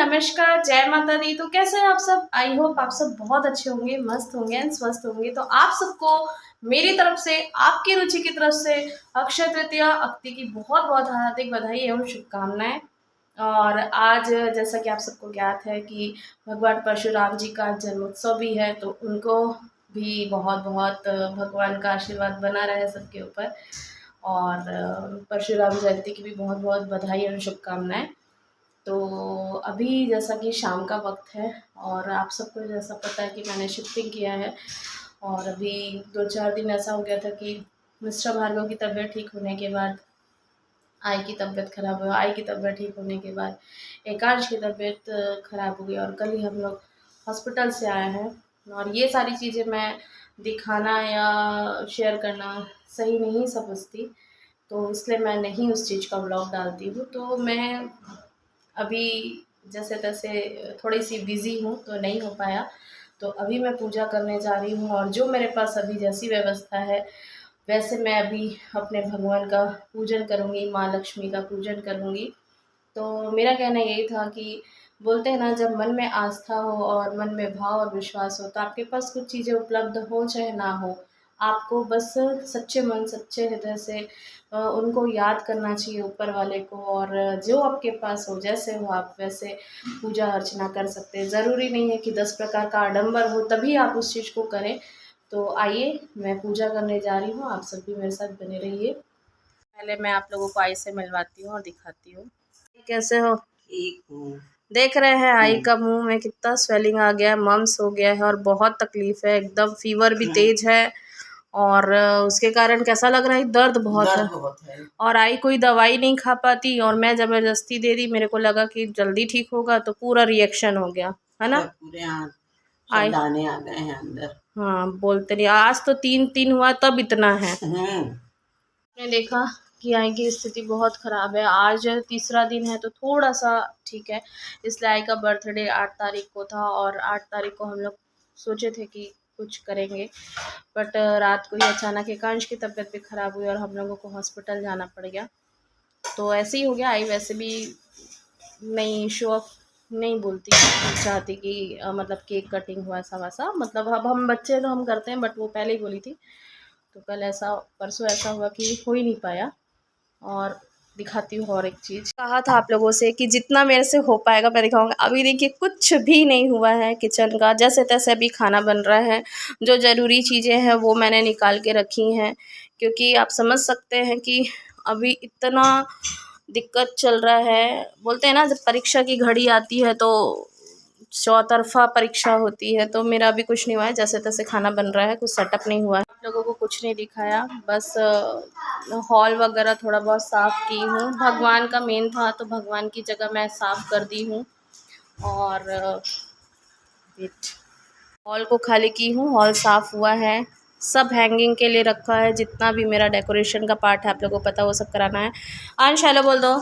नमस्कार, जय माता दी। तो कैसे हैं आप सब? आई होप आप सब बहुत अच्छे होंगे, मस्त होंगे एंड स्वस्थ होंगे। तो आप सबको मेरी तरफ से, आपकी रुचि की तरफ से अक्षय तृतीया अक्ति की बहुत बहुत हार्दिक बधाई एवं शुभकामनाएं। और आज जैसा कि आप सबको ज्ञात है कि भगवान परशुराम जी का जन्मोत्सव भी है, तो उनको भी बहुत बहुत भगवान का आशीर्वाद बना रहे सबके ऊपर। और परशुराम जयंती की भी बहुत बहुत बधाई और शुभकामनाएं। तो अभी जैसा कि शाम का वक्त है और आप सबको जैसा पता है कि मैंने शिफ्टिंग किया है। और अभी 2-4 दिन ऐसा हो गया था कि मिस्टर भार्गव की तबीयत ठीक होने के बाद आई की तबीयत ख़राब हुई, आई की तबीयत ठीक होने के बाद एकांश की तबीयत ख़राब हो गई और कल ही हम लोग हॉस्पिटल से आए हैं। और ये सारी चीज़ें मैं दिखाना या शेयर करना सही नहीं समझती, तो इसलिए मैं नहीं उस चीज़ का व्लॉग डालती हूँ। तो मैं अभी जैसे तैसे थोड़ी सी बिज़ी हूँ तो नहीं हो पाया। तो अभी मैं पूजा करने जा रही हूँ और जो मेरे पास अभी जैसी व्यवस्था है वैसे मैं अभी अपने भगवान का पूजन करूँगी, माँ लक्ष्मी का पूजन करूँगी। तो मेरा कहना यही था कि बोलते हैं ना, जब मन में आस्था हो और मन में भाव और विश्वास हो तो आपके पास कुछ चीज़ें उपलब्ध हो चाहे ना हो, आपको बस सच्चे मन सच्चे हृदय से उनको याद करना चाहिए ऊपर वाले को। और जो आपके पास हो, जैसे हो आप वैसे पूजा अर्चना कर सकते हैं। ज़रूरी नहीं है कि 10 प्रकार का आडंबर हो तभी आप उस चीज़ को करें। तो आइए मैं पूजा करने जा रही हूँ, आप सब भी मेरे साथ बने रहिए। पहले मैं आप लोगों को आई से मिलवाती हूँ और दिखाती हूँ। कैसे हो? ठीक हूँ। देख रहे हैं आई का मुंह में कितना स्वेलिंग आ गया है, मम्स हो गया है और बहुत तकलीफ है, एकदम फीवर भी तेज है। और उसके कारण कैसा लग रहा है, दर्द बहुत है। और आई कोई दवाई नहीं खा पाती और मैं ज़बरदस्ती दे दी, मेरे को लगा कि जल्दी ठीक होगा तो पूरा रिएक्शन हो गया है ना। पूरे आई दाने आ गए हैं अंदर। हाँ बोलते नहीं, आज तो 3-3 हुआ तब इतना है। मैंने देखा कि आई की स्थिति बहुत ख़राब है। आज तीसरा दिन है तो थोड़ा सा ठीक है। इसलिए आई का बर्थडे 8 तारीख को था और 8 तारीख को हम लोग सोचे थे कि कुछ करेंगे, बट रात को ही अचानक एकांश की तबीयत भी ख़राब हुई और हम लोगों को हॉस्पिटल जाना पड़ गया। तो ऐसे ही हो गया। आई वैसे भी नहीं शो ऑफ नहीं बोलती चाहती कि मतलब केक कटिंग हुआ ऐसा वैसा, मतलब अब हम बच्चे तो हम करते हैं, बट वो पहले ही बोली थी। तो कल ऐसा परसों ऐसा हुआ कि हो ही नहीं पाया। और दिखाती हूँ और एक चीज़, कहा था आप लोगों से कि जितना मेरे से हो पाएगा मैं दिखाऊंगा। अभी देखिए कुछ भी नहीं हुआ है किचन का, जैसे तैसे अभी खाना बन रहा है। जो ज़रूरी चीज़ें हैं वो मैंने निकाल के रखी हैं, क्योंकि आप समझ सकते हैं कि अभी इतना दिक्कत चल रहा है। बोलते हैं ना, जब परीक्षा की घड़ी आती है तो चौतरफा परीक्षा होती है। तो मेरा अभी कुछ नहीं हुआ है, जैसे तैसे खाना बन रहा है, कुछ सेटअप नहीं हुआ है। आप लोगों को कुछ नहीं दिखाया, बस हॉल वगैरह थोड़ा बहुत साफ़ की हूँ। भगवान का मेन था तो भगवान की जगह मैं साफ़ कर दी हूँ। और हॉल को खाली की हूँ, हॉल साफ़ हुआ है। सब हैंगिंग के लिए रखा है, जितना भी मेरा डेकोरेशन का पार्ट है आप लोगों को पता वो सब कराना है। अंश हेलो बोल दो।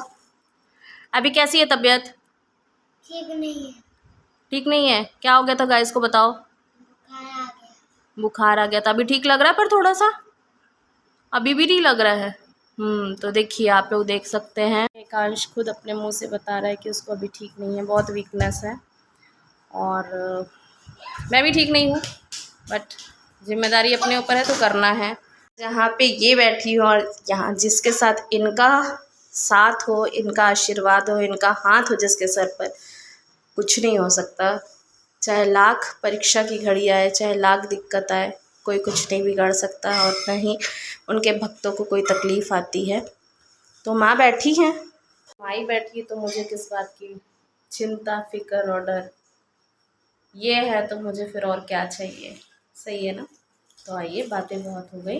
अभी कैसी है तबीयत? ठीक नहीं है। ठीक नहीं है? क्या हो गया था गाइस को बताओ। बुखार आ गया। बुखार आ गया था, अभी ठीक लग रहा है पर थोड़ा सा अभी भी नहीं लग रहा है। तो देखिए आप लोग देख सकते हैं, एकांश खुद अपने मुंह से बता रहा है कि उसको अभी ठीक नहीं है, बहुत वीकनेस है। और मैं भी ठीक नहीं हूँ, बट जिम्मेदारी अपने ऊपर है तो करना है। जहाँ पे ये बैठी हूँ और यहाँ जिसके साथ इनका साथ हो, इनका आशीर्वाद हो, इनका हाथ हो जिसके सर पर, कुछ नहीं हो सकता। चाहे लाख परीक्षा की घड़ी आए, चाहे लाख दिक्कत आए, कोई कुछ नहीं बिगाड़ सकता और न ही उनके भक्तों को कोई तकलीफ़ आती है। तो माँ बैठी हैं, माँ बैठी तो मुझे किस बात की चिंता फिक्र और डर, ये है तो मुझे फिर और क्या चाहिए। सही है ना। तो आइए, बातें बहुत हो गई,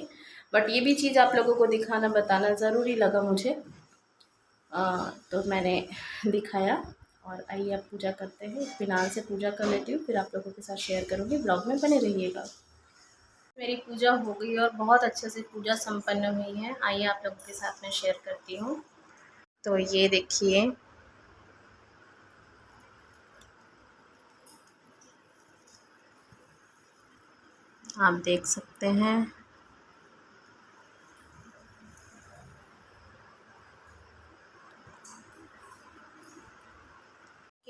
बट ये भी चीज़ आप लोगों को दिखाना बताना ज़रूरी लगा मुझे। तो मैंने दिखाया। और आइए अब पूजा करते हैं, फिनाल से पूजा कर लेती हूँ, फिर आप लोगों के साथ शेयर करूँगी। ब्लॉग में बने रहिएगा। मेरी पूजा हो गई और बहुत अच्छे से पूजा संपन्न हुई है। आइए आप लोगों के साथ मैं शेयर करती हूँ। तो ये देखिए, आप देख सकते हैं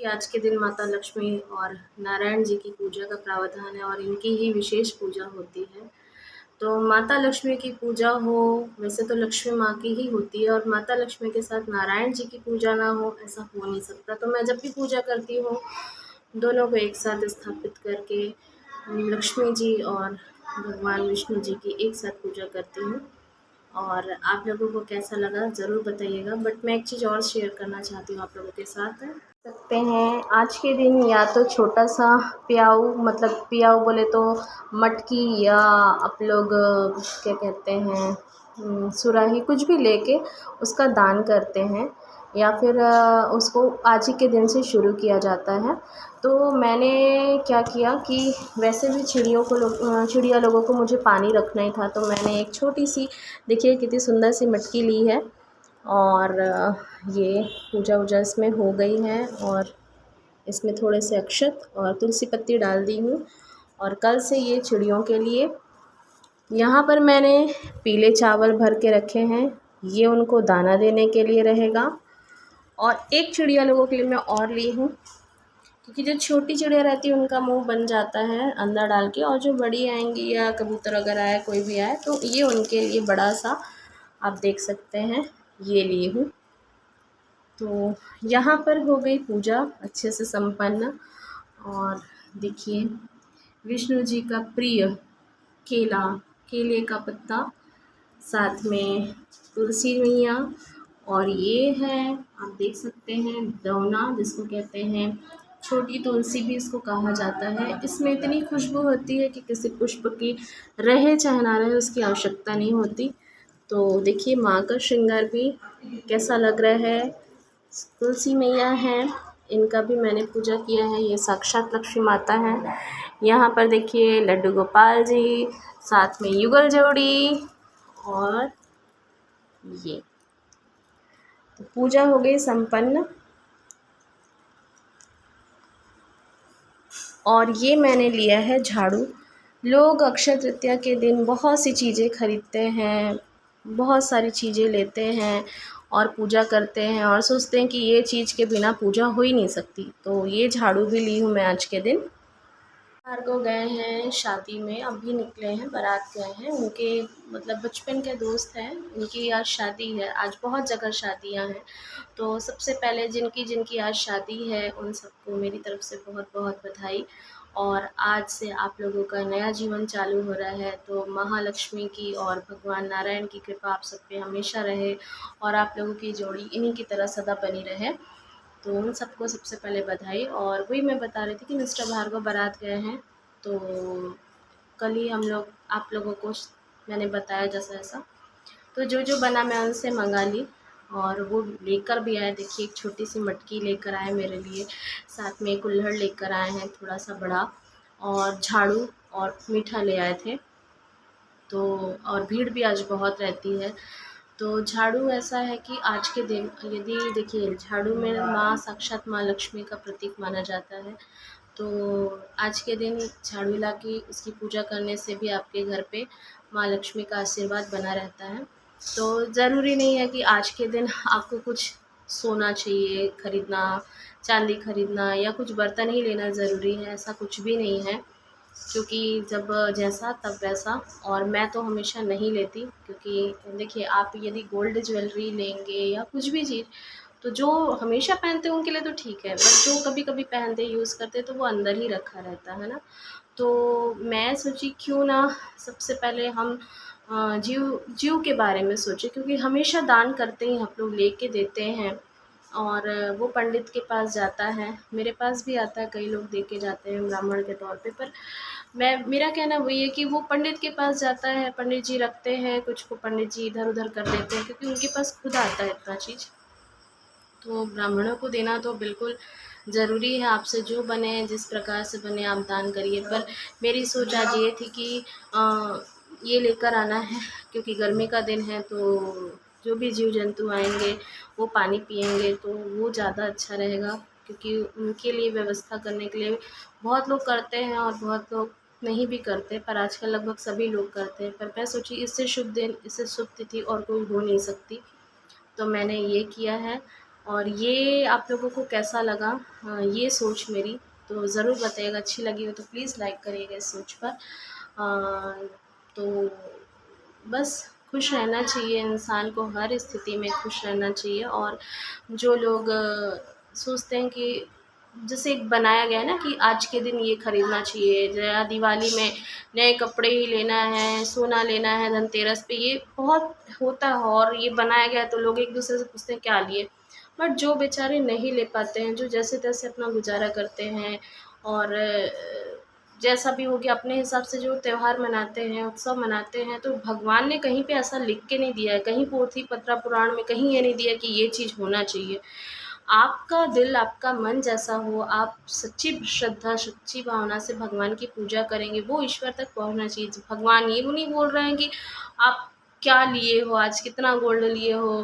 कि आज के दिन माता लक्ष्मी और नारायण जी की पूजा का प्रावधान है और इनकी ही विशेष पूजा होती है। तो माता लक्ष्मी की पूजा हो, वैसे तो लक्ष्मी माँ की ही होती है और माता लक्ष्मी के साथ नारायण जी की पूजा ना हो, ऐसा हो नहीं सकता। तो मैं जब भी पूजा करती हूँ, दोनों को एक साथ स्थापित करके लक्ष्मी जी और भगवान विष्णु जी की एक साथ पूजा करती हूँ। और आप लोगों को कैसा लगा ज़रूर बताइएगा। बट मैं एक चीज़ और शेयर करना चाहती हूँ आप लोगों के साथ। सकते हैं आज के दिन या तो छोटा सा प्याऊ, मतलब प्याऊ बोले तो मटकी, या आप लोग क्या कहते हैं सुराही, कुछ भी लेके उसका दान करते हैं, या फिर उसको आज ही के दिन से शुरू किया जाता है। तो मैंने क्या किया कि वैसे भी चिड़िया लोगों को मुझे पानी रखना ही था, तो मैंने एक छोटी सी, देखिए कितनी सुंदर सी मटकी ली है और ये पूजा वूजा इसमें हो गई है और इसमें थोड़े से अक्षत और तुलसी पत्ती डाल दी हूँ। और कल से ये चिड़ियों के लिए, यहाँ पर मैंने पीले चावल भर के रखे हैं, ये उनको दाना देने के लिए रहेगा। और एक चिड़िया लोगों के लिए मैं और ली हूँ, क्योंकि जो छोटी चिड़िया रहती है उनका मुंह बन जाता है अंदर डाल के, और जो बड़ी आएंगी या कबूतर अगर आए, कोई भी आए, तो ये उनके लिए बड़ा सा आप देख सकते हैं ये ली हूँ। तो यहाँ पर हो गई पूजा अच्छे से संपन्न। और देखिए विष्णु जी का प्रिय केला, केले का पत्ता, साथ में तुलसी मैया, और ये है आप देख सकते हैं दौना, जिसको कहते हैं छोटी तुलसी भी इसको कहा जाता है। इसमें इतनी खुशबू होती है कि किसी पुष्प की रहे चाहे ना रहे उसकी आवश्यकता नहीं होती। तो देखिए माँ का श्रृंगार भी कैसा लग रहा है। तुलसी मैया हैं, इनका भी मैंने पूजा किया है, ये साक्षात लक्ष्मी माता हैं। यहाँ पर देखिए लड्डू गोपाल जी, साथ में युगल जोड़ी, और ये तो पूजा हो गई संपन्न। और ये मैंने लिया है झाड़ू। लोग अक्षय तृतीया के दिन बहुत सी चीज़ें खरीदते हैं, बहुत सारी चीज़ें लेते हैं और पूजा करते हैं और सोचते हैं कि ये चीज़ के बिना पूजा हो ही नहीं सकती। तो ये झाड़ू भी ली हूँ मैं आज के दिन। भार्गव गए हैं शादी में, अभी निकले हैं, बारात गए हैं, उनके मतलब बचपन के दोस्त हैं, उनकी आज शादी है। आज बहुत जगह शादियां हैं, तो सबसे पहले जिनकी जिनकी आज शादी है उन सबको मेरी तरफ से बहुत बहुत बधाई। और आज से आप लोगों का नया जीवन चालू हो रहा है, तो महालक्ष्मी की और भगवान नारायण की कृपा आप सब पे हमेशा रहे और आप लोगों की जोड़ी इन्हीं की तरह सदा बनी रहे। तो उन सबको सबसे पहले बधाई। और वही मैं बता रही थी कि मिस्टर भार्गव बारात गए हैं, तो कल ही हम लोग आप लोगों को मैंने बताया जैसा ऐसा, तो जो जो बना मैं उनसे मंगा ली और वो लेकर भी आए। देखिए एक छोटी सी मटकी लेकर आए मेरे लिए, साथ में कुल्हड़ लेकर आए हैं थोड़ा सा बड़ा, और झाड़ू और मीठा ले आए थे। तो और भीड़ भी आज बहुत रहती है। तो झाड़ू ऐसा है कि आज के दिन यदि देखिए झाड़ू में माँ साक्षात माँ लक्ष्मी का प्रतीक माना जाता है, तो आज के दिन झाड़ू ला के उसकी पूजा करने से भी आपके घर पे माँ लक्ष्मी का आशीर्वाद बना रहता है। तो ज़रूरी नहीं है कि आज के दिन आपको कुछ सोना चाहिए खरीदना, चांदी खरीदना या कुछ बर्तन ही लेना ज़रूरी है, ऐसा कुछ भी नहीं है। क्योंकि जब जैसा तब वैसा, और मैं तो हमेशा नहीं लेती, क्योंकि देखिए आप यदि गोल्ड ज्वेलरी लेंगे या कुछ भी चीज़, तो जो हमेशा पहनते हैं उनके लिए तो ठीक है, बट जो कभी कभी पहनते यूज़ करते तो वो अंदर ही रखा रहता है ना। तो मैं सोची क्यों ना सबसे पहले हम जीव जीव के बारे में सोचें, क्योंकि हमेशा दान करते ही हम लोग लेके देते हैं और वो पंडित के पास जाता है, मेरे पास भी आता है, कई लोग दे के जाते हैं ब्राह्मण के तौर पे। पर मेरा कहना वही है कि वो पंडित के पास जाता है, पंडित जी रखते हैं, कुछ को पंडित जी इधर उधर कर देते हैं, क्योंकि उनके पास खुद आता है इतना चीज़। तो ब्राह्मणों को देना तो बिल्कुल ज़रूरी है, आपसे जो बने जिस प्रकार से बने आप दान करिए। पर मेरी सोच आज ये थी कि ये लेकर आना है, क्योंकि गर्मी का दिन है, तो जो भी जीव जंतु आएंगे वो पानी पिएंगे तो वो ज़्यादा अच्छा रहेगा, क्योंकि उनके लिए व्यवस्था करने के लिए बहुत लोग करते हैं और बहुत लोग नहीं भी करते, पर आजकल लगभग सभी लोग करते हैं। पर मैं सोची इससे शुभ दिन, इससे शुभ तिथि और कोई हो नहीं सकती, तो मैंने ये किया है। और ये आप लोगों को कैसा लगा ये सोच मेरी, तो ज़रूर बताइएगा। अच्छी लगी हो तो प्लीज़ लाइक करिएगा इस सोच पर। तो बस खुश रहना चाहिए इंसान को, हर स्थिति में खुश रहना चाहिए। और जो लोग सोचते हैं कि जैसे एक बनाया गया है ना कि आज के दिन ये खरीदना चाहिए, या दिवाली में नए कपड़े ही लेना है, सोना लेना है, धनतेरस पे, ये बहुत होता है और ये बनाया गया है तो लोग एक दूसरे से पूछते हैं क्या लिए। बट जो बेचारे नहीं ले पाते हैं, जो जैसे तैसे अपना गुजारा करते हैं और जैसा भी हो गया अपने हिसाब से जो त्यौहार मनाते हैं, उत्सव मनाते हैं, तो भगवान ने कहीं पे ऐसा लिख के नहीं दिया है, कहीं पोथी पत्रा पुराण में कहीं ये नहीं दिया कि ये चीज़ होना चाहिए। आपका दिल, आपका मन जैसा हो, आप सच्ची श्रद्धा, सच्ची भावना से भगवान की पूजा करेंगे, वो ईश्वर तक पहुँचना चाहिए। भगवान ये नहीं बोल रहे हैं कि आप क्या लिए हो, आज कितना गोल्ड लिए हो,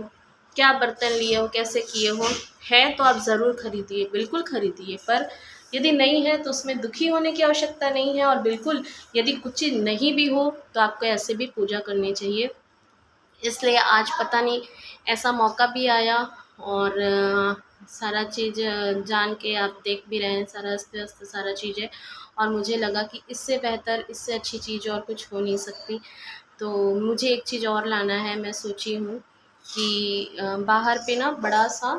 क्या बर्तन लिए हो, कैसे किए हो। है तो आप ज़रूर खरीदिए, बिल्कुल खरीदिए, पर यदि नहीं है तो उसमें दुखी होने की आवश्यकता नहीं है। और बिल्कुल यदि कुछ चीज़ नहीं भी हो तो आपको ऐसे भी पूजा करनी चाहिए। इसलिए आज पता नहीं ऐसा मौका भी आया और सारा चीज़ जान के आप देख भी रहे हैं, सारा अस्त-व्यस्त सारा चीज़ें, और मुझे लगा कि इससे बेहतर, इससे अच्छी चीज़ और कुछ हो नहीं सकती। तो मुझे एक चीज़ और लाना है, मैं सोची हूँ कि बाहर पे ना बड़ा-सा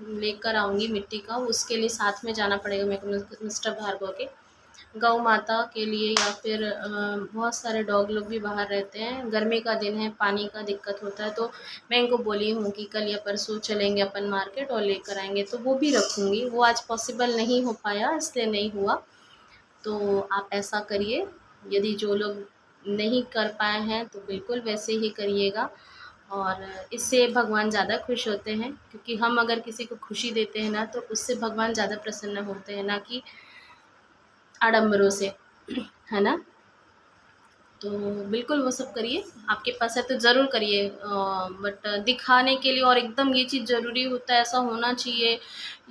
लेकर आऊँगी मिट्टी का, उसके लिए साथ में जाना पड़ेगा मेरे को मिस्टर भार्गव के। गौ माता के लिए या फिर बहुत सारे डॉग लोग भी बाहर रहते हैं, गर्मी का दिन है, पानी का दिक्कत होता है, तो मैं इनको बोली हूँ कि कल या परसों चलेंगे अपन मार्केट और लेकर आएँगे, तो वो भी रखूँगी। वो आज पॉसिबल नहीं हो पाया इसलिए नहीं हुआ। तो आप ऐसा करिए, यदि जो लोग नहीं कर पाए हैं तो बिल्कुल वैसे ही करिएगा। और इससे भगवान ज़्यादा खुश होते हैं, क्योंकि हम अगर किसी को खुशी देते हैं ना तो उससे भगवान ज़्यादा प्रसन्न होते हैं, ना कि आडंबरों से, है ना? तो बिल्कुल वो सब करिए, आपके पास है तो ज़रूर करिए। बट दिखाने के लिए और एकदम ये चीज़ ज़रूरी होता है, ऐसा होना चाहिए,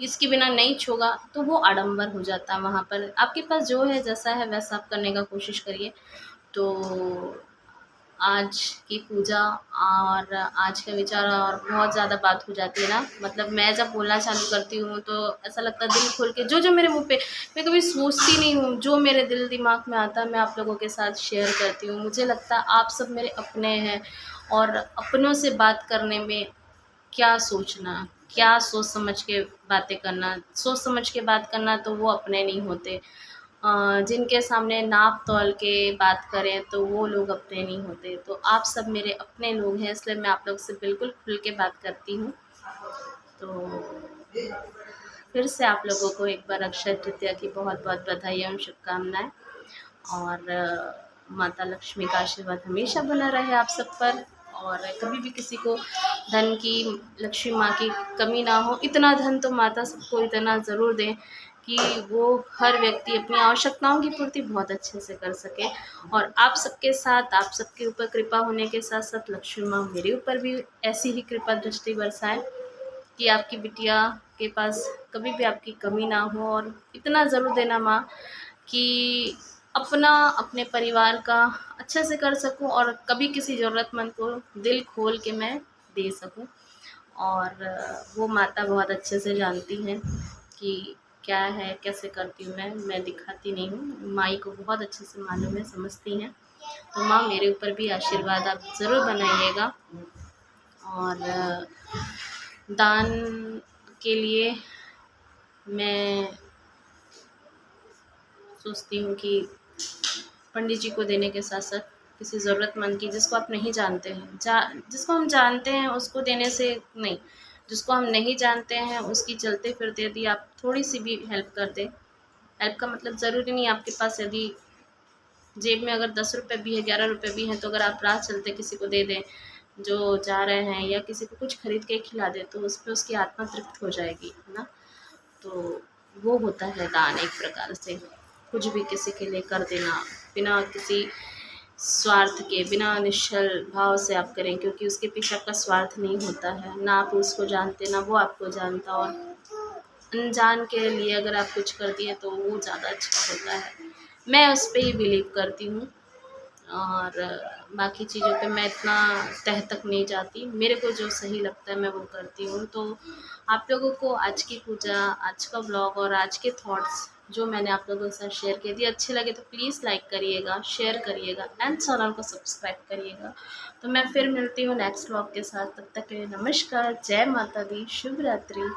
इसके बिना नहीं छूगा, तो वो आडंबर हो जाता है वहाँ पर। आपके पास जो है, जैसा है वैसा आप करने का कोशिश करिए। तो आज की पूजा और आज का विचार और बहुत ज़्यादा बात हो जाती है ना, मतलब मैं जब बोलना चालू करती हूँ तो ऐसा लगता है दिल खोल के, जो मेरे मुँह पे, मैं कभी सोचती नहीं हूँ, जो मेरे दिल दिमाग में आता है मैं आप लोगों के साथ शेयर करती हूँ। मुझे लगता है आप सब मेरे अपने हैं, और अपनों से बात करने में क्या सोचना, क्या सोच समझ के बातें करना, सोच समझ के बात करना तो वो अपने नहीं होते। जिनके सामने नाप तौल के बात करें तो वो लोग अपने नहीं होते। तो आप सब मेरे अपने लोग हैं, इसलिए मैं आप लोग से बिल्कुल खुल के बात करती हूँ। तो फिर से आप लोगों को एक बार अक्षय तृतीया की बहुत-बहुत बधाई एवं शुभकामनाएँ। और माता लक्ष्मी का आशीर्वाद हमेशा बना रहे आप सब पर, और कभी भी किसी को धन की, लक्ष्मी माँ की कमी ना हो। इतना धन तो माता सबको इतना ज़रूर दें कि वो हर व्यक्ति अपनी आवश्यकताओं की पूर्ति बहुत अच्छे से कर सके। और आप सबके साथ, आप सबके ऊपर कृपा होने के साथ-साथ लक्ष्मी माँ मेरे ऊपर भी ऐसी ही कृपा दृष्टि बरसाएँ कि आपकी बिटिया के पास कभी भी आपकी कमी ना हो। और इतना ज़रूर देना माँ कि अपना, अपने परिवार का अच्छे से कर सकूँ, और कभी किसी ज़रूरतमंद को दिल खोल के मैं दे सकूँ। और वो माता बहुत अच्छे से जानती हैं कि क्या है, कैसे करती हूँ मैं दिखाती नहीं हूँ। माई को बहुत अच्छे से मालूम है, समझती हैं। तो माँ मेरे ऊपर भी आशीर्वाद आप ज़रूर बनाइएगा। और दान के लिए मैं सोचती हूँ कि पंडित जी को देने के साथ-साथ किसी ज़रूरतमंद की, जिसको आप नहीं जानते हैं, जिसको हम जानते हैं उसको देने से नहीं, जिसको हम नहीं जानते हैं उसकी चलते-फिरते यदि आप थोड़ी-सी भी हेल्प कर दें, हेल्प का मतलब ज़रूरी नहीं आपके पास यदि जेब में अगर 10 रुपए भी है, 11 रुपए भी हैं, तो अगर आप राह चलते किसी को दे दें, जो जा रहे हैं, या किसी को कुछ खरीद के खिला दें, तो उसपे उसकी आत्मा तृप्त हो जाएगी, है ना? तो वो होता है दान एक प्रकार से, कुछ भी किसी के लिए कर देना, बिना किसी स्वार्थ के, बिना निश्चल भाव से आप करें, क्योंकि उसके पीछे आपका स्वार्थ नहीं होता है, ना आप उसको जानते, ना वो आपको जानता। और अनजान के लिए अगर आप कुछ कर दिए तो वो ज़्यादा अच्छा होता है। मैं उस पे ही बिलीव करती हूँ। और बाकी चीज़ों पे मैं इतना तह तक नहीं जाती, मेरे को जो सही लगता है मैं वो करती हूँ। तो आप लोगों को आज की पूजा, आज का ब्लॉग और आज के थॉट्स जो मैंने आप लोगों के साथ शेयर किए थे अच्छे लगे तो प्लीज़ लाइक करिएगा, शेयर करिएगा एंड चैनल को सब्सक्राइब करिएगा। तो मैं फिर मिलती हूँ नेक्स्ट ब्लॉग के साथ, तब तक के लिए नमस्कार, जय माता दी, शुभ रात्रि।